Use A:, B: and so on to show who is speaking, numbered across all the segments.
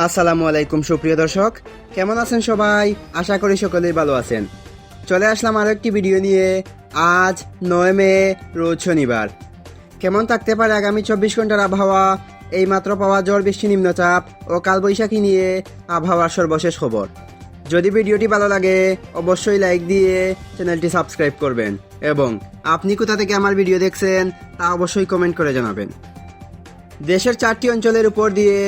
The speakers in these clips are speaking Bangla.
A: আসসালামু আলাইকুম সুপ্রিয় দর্শক, কেমন আছেন সবাই? আশা করি সকলেই ভালো আছেন। চলে আসলাম আরও একটি ভিডিও নিয়ে। আজ 9 মে, রোজ শনিবার। কেমন থাকতে পারে আগামী 24 ঘন্টার আবহাওয়া, এইমাত্র পাওয়া ঝড় বৃষ্টি নিম্নচাপ ও কালবৈশাখী নিয়ে আবহাওয়ার সর্বশেষ খবর। যদি ভিডিওটি ভালো লাগে অবশ্যই লাইক দিয়ে চ্যানেলটি সাবস্ক্রাইব করবেন এবং আপনি কোথা থেকে আমার ভিডিও দেখছেন তা অবশ্যই কমেন্ট করে জানাবেন। দেশের 4টি অঞ্চলের উপর দিয়ে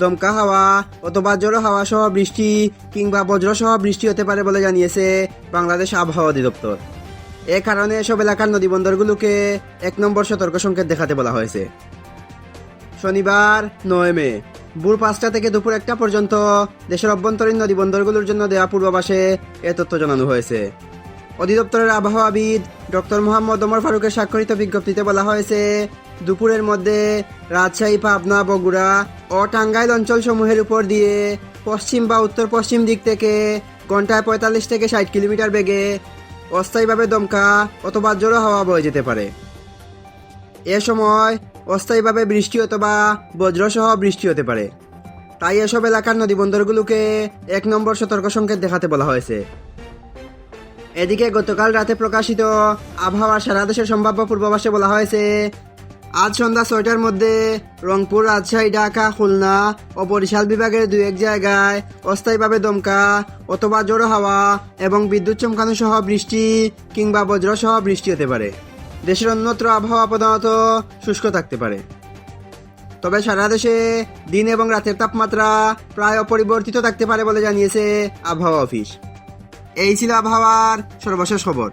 A: দমকা হাওয়া অথবা জোড়ো হাওয়া সহ বৃষ্টি কিংবা বজ্র সহ বৃষ্টি হতে পারে বলে জানিয়েছে বাংলাদেশ আবহাওয়া অধিদপ্তর। এ কারণে এসব এলাকার নদীবন্দরগুলোকে 1 নম্বর সতর্ক সংকেত দেখাতে বলা হয়েছে। শনিবার 9 মে ভোর 5টা থেকে দুপুর 1টা পর্যন্ত দেশের অভ্যন্তরীণ নদীবন্দরগুলোর জন্য দেওয়া পূর্বাভাসে এ তথ্য জানানো হয়েছে। অধিদপ্তরের আবহাওয়াবিদ ডক্টর মোহাম্মদ ওমর ফারুকের স্বাক্ষরিত বিজ্ঞপ্তিতে বলা হয়েছে, দুপুরের মধ্যে রাজশাহী, পাবনা, বগুড়া ও টাঙ্গাইল অঞ্চলসমূহের উপর দিয়ে পশ্চিম বা উত্তর পশ্চিম দিক থেকে ঘন্টায় 45 থেকে 60 কিলোমিটার বেগে অস্থায়ীভাবে দমকা অথবা জোড়ো হাওয়া বয়ে যেতে পারে। এ সময় অস্থায়ীভাবে বৃষ্টি অথবা বজ্রসহ বৃষ্টি হতে পারে। তাই এসব এলাকার নদীবন্দরগুলোকে 1 নম্বর সতর্ক সংকেত দেখাতে বলা হয়েছে। এদিকে গতকাল রাতে প্রকাশিত আবহাওয়ার সারা দেশের সম্ভাব্য পূর্বাভাসে বলা হয়েছে, আজ সন্ধ্যা 6টার মধ্যে রংপুর, রাজশাহী, ঢাকা, খুলনা ও বরিশাল বিভাগের 2-1 জায়গায় অস্থায়ীভাবে দমকা অথবা জোড়ো হাওয়া এবং বিদ্যুৎ চমকানো সহ বৃষ্টি কিংবা বজ্র সহ বৃষ্টি হতে পারে। দেশের অন্যত্র আবহাওয়া প্রধানত শুষ্ক থাকতে পারে। তবে সারা দেশে দিন এবং রাতের তাপমাত্রা প্রায় অপরিবর্তিত থাকতে পারে বলে জানিয়েছে আবহাওয়া অফিস। এই ছিল আবহাওয়ার সর্বশেষ খবর।